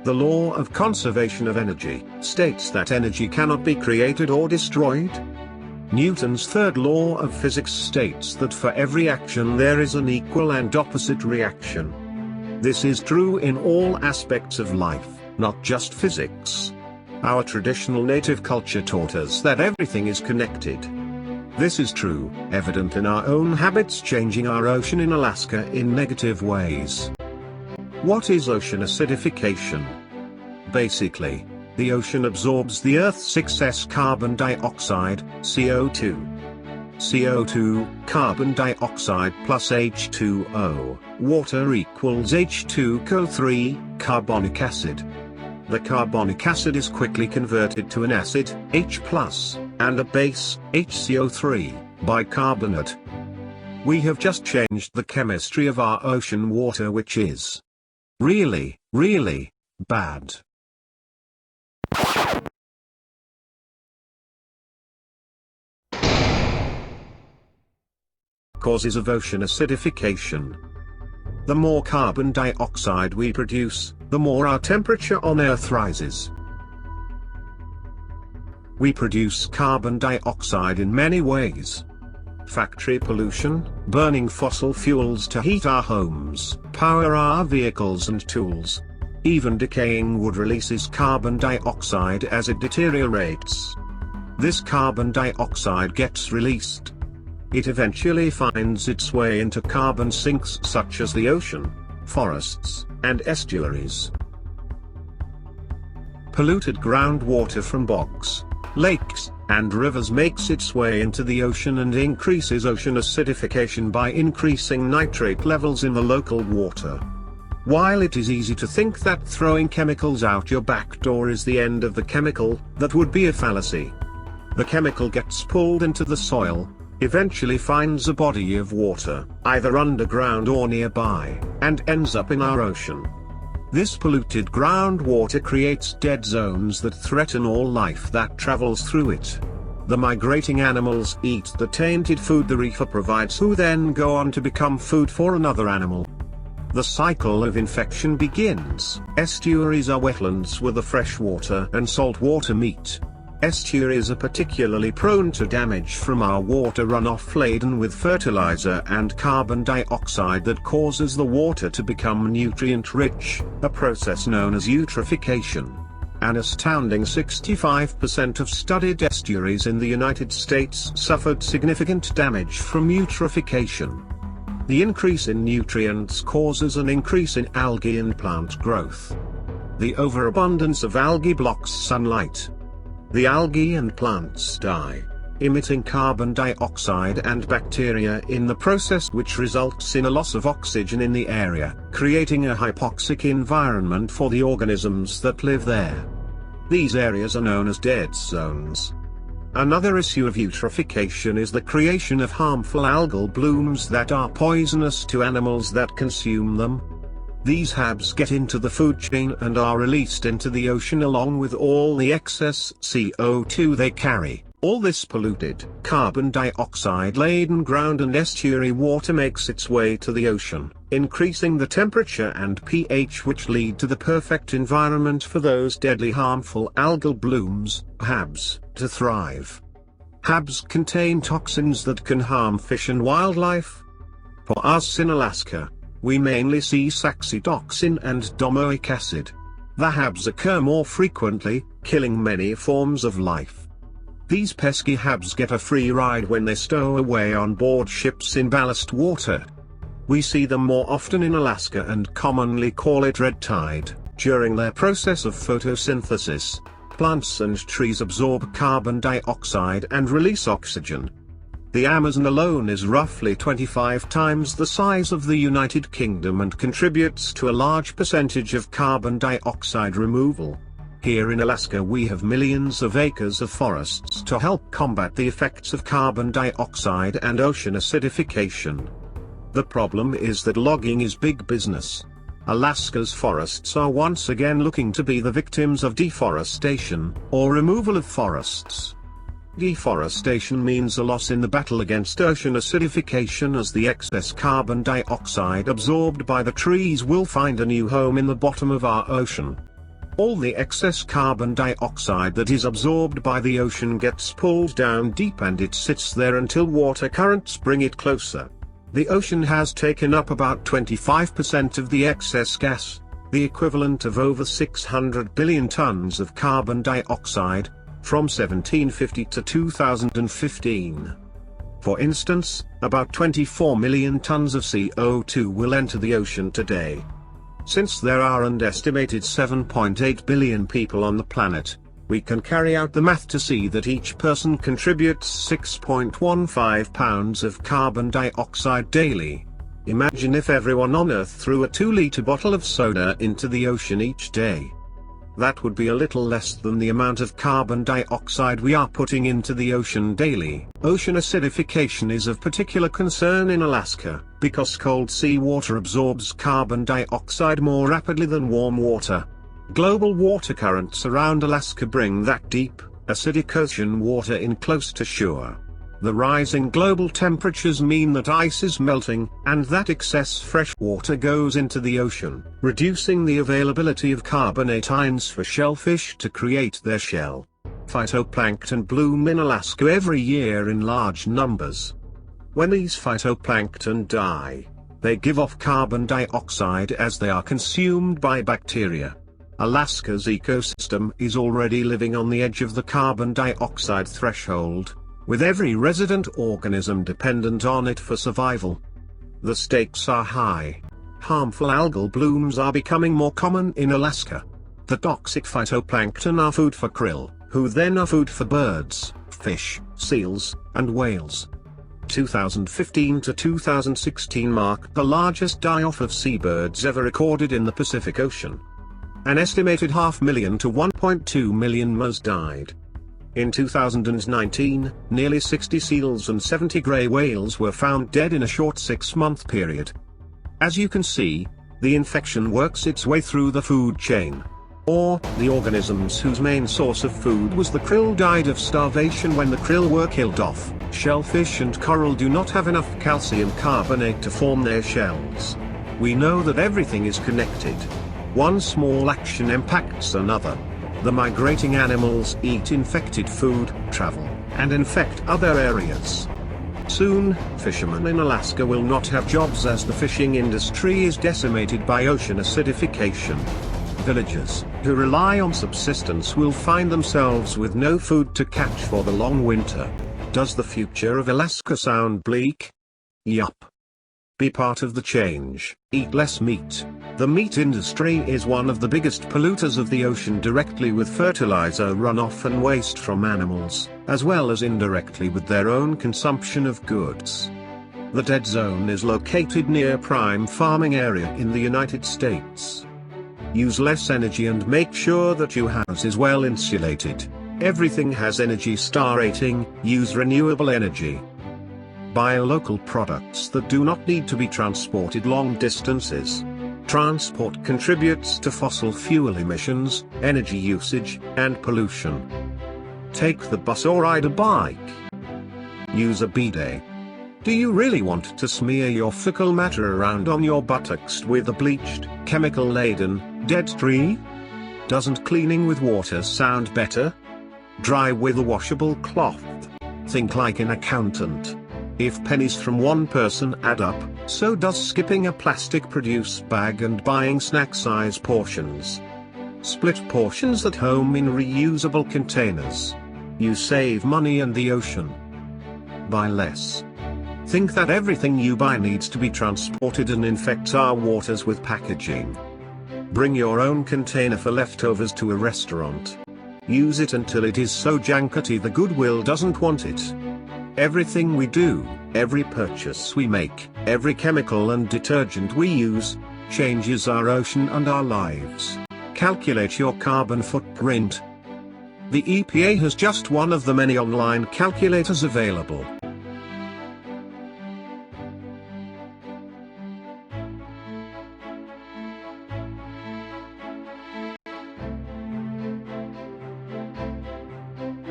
The law of conservation of energy states that energy cannot be created or destroyed. Newton's third law of physics states that for every action there is an equal and opposite reaction. This is true in all aspects of life, not just physics. Our traditional native culture taught us that everything is connected. This is true, evident in our own habits changing our ocean in Alaska in negative ways. What is ocean acidification? Basically, the ocean absorbs the Earth's excess carbon dioxide, CO2. CO2, carbon dioxide plus H2O, water equals H2CO3, carbonic acid. The carbonic acid is quickly converted to an acid, H+, and a base, HCO3, bicarbonate. We have just changed the chemistry of our ocean water, which is really, really bad. Causes of ocean acidification. The more carbon dioxide we produce, the more our temperature on Earth rises. We produce carbon dioxide in many ways. Factory pollution, burning fossil fuels to heat our homes, power our vehicles and tools. Even decaying wood releases carbon dioxide as it deteriorates. This carbon dioxide gets released. It eventually finds its way into carbon sinks such as the ocean, forests, and estuaries. Polluted groundwater from bogs, lakes, and rivers makes its way into the ocean and increases ocean acidification by increasing nitrate levels in the local water. While it is easy to think that throwing chemicals out your back door is the end of the chemical, that would be a fallacy. The chemical gets pulled into the soil, eventually finds a body of water, either underground or nearby, and ends up in our ocean. This polluted groundwater creates dead zones that threaten all life that travels through it. The migrating animals eat the tainted food the reefer provides, who then go on to become food for another animal. The cycle of infection begins. Estuaries are wetlands where the freshwater and saltwater meet. Estuaries are particularly prone to damage from our water runoff laden with fertilizer and carbon dioxide that causes the water to become nutrient-rich, a process known as eutrophication. An astounding 65% of studied estuaries in the United States suffered significant damage from eutrophication. The increase in nutrients causes an increase in algae and plant growth. The overabundance of algae blocks sunlight. The algae and plants die, emitting carbon dioxide and bacteria in the process, which results in a loss of oxygen in the area, creating a hypoxic environment for the organisms that live there. These areas are known as dead zones. Another issue of eutrophication is the creation of harmful algal blooms that are poisonous to animals that consume them. These HABs get into the food chain and are released into the ocean along with all the excess CO2 they carry. All this polluted, carbon dioxide-laden ground and estuary water makes its way to the ocean, increasing the temperature and pH, which lead to the perfect environment for those deadly harmful algal blooms, HABs, to thrive. HABs contain toxins that can harm fish and wildlife. For us in Alaska, we mainly see saxitoxin and domoic acid. The HABs occur more frequently, killing many forms of life. These pesky HABs get a free ride when they stow away on board ships in ballast water. We see them more often in Alaska and commonly call it red tide. During their process of photosynthesis, plants and trees absorb carbon dioxide and release oxygen. The Amazon alone is roughly 25 times the size of the United Kingdom and contributes to a large percentage of carbon dioxide removal. Here in Alaska we have millions of acres of forests to help combat the effects of carbon dioxide and ocean acidification. The problem is that logging is big business. Alaska's forests are once again looking to be the victims of deforestation, or removal of forests. Deforestation means a loss in the battle against ocean acidification, as the excess carbon dioxide absorbed by the trees will find a new home in the bottom of our ocean. All the excess carbon dioxide that is absorbed by the ocean gets pulled down deep and it sits there until water currents bring it closer. The ocean has taken up about 25% of the excess gas, the equivalent of over 600 billion tons of carbon dioxide, from 1750 to 2015. For instance, about 24 million tons of CO2 will enter the ocean today. Since there are an estimated 7.8 billion people on the planet, we can carry out the math to see that each person contributes 6.15 pounds of carbon dioxide daily. Imagine if everyone on Earth threw a 2-liter bottle of soda into the ocean each day. That would be a little less than the amount of carbon dioxide we are putting into the ocean daily. Ocean acidification is of particular concern in Alaska, because cold seawater absorbs carbon dioxide more rapidly than warm water. Global water currents around Alaska bring that deep, acidic ocean water in close to shore. The rising global temperatures mean that ice is melting, and that excess fresh water goes into the ocean, reducing the availability of carbonate ions for shellfish to create their shell. Phytoplankton bloom in Alaska every year in large numbers. When these phytoplankton die, they give off carbon dioxide as they are consumed by bacteria. Alaska's ecosystem is already living on the edge of the carbon dioxide threshold, with every resident organism dependent on it for survival. The stakes are high. Harmful algal blooms are becoming more common in Alaska. The toxic phytoplankton are food for krill, who then are food for birds, fish, seals, and whales. 2015 to 2016 marked the largest die-off of seabirds ever recorded in the Pacific Ocean. An estimated 500,000 to 1.2 million moas died. In 2019, nearly 60 seals and 70 grey whales were found dead in a short 6-month period. As you can see, the infection works its way through the food chain. Or, the organisms whose main source of food was the krill died of starvation when the krill were killed off. Shellfish and coral do not have enough calcium carbonate to form their shells. We know that everything is connected. One small action impacts another. The migrating animals eat infected food, travel, and infect other areas. Soon, fishermen in Alaska will not have jobs as the fishing industry is decimated by ocean acidification. Villagers, who rely on subsistence, will find themselves with no food to catch for the long winter. Does the future of Alaska sound bleak? Yup. Be part of the change. Eat less meat. The meat industry is one of the biggest polluters of the ocean, directly with fertilizer runoff and waste from animals, as well as indirectly with their own consumption of goods. The dead zone is located near prime farming area in the United States. Use less energy and make sure that your house is well insulated. Everything has Energy Star rating. Use renewable energy. Buy local products that do not need to be transported long distances. Transport contributes to fossil fuel emissions, energy usage, and pollution. Take the bus or ride a bike. Use a bidet. Do you really want to smear your fecal matter around on your buttocks with a bleached, chemical-laden, dead tree? Doesn't cleaning with water sound better? Dry with a washable cloth. Think like an accountant. If pennies from one person add up, so does skipping a plastic produce bag and buying snack-size portions. Split portions at home in reusable containers. You save money and the ocean. Buy less. Think that everything you buy needs to be transported and infects our waters with packaging. Bring your own container for leftovers to a restaurant. Use it until it is so jankety the goodwill doesn't want it. Everything we do, every purchase we make, every chemical and detergent we use, changes our ocean and our lives. Calculate your carbon footprint. The EPA has just one of the many online calculators available.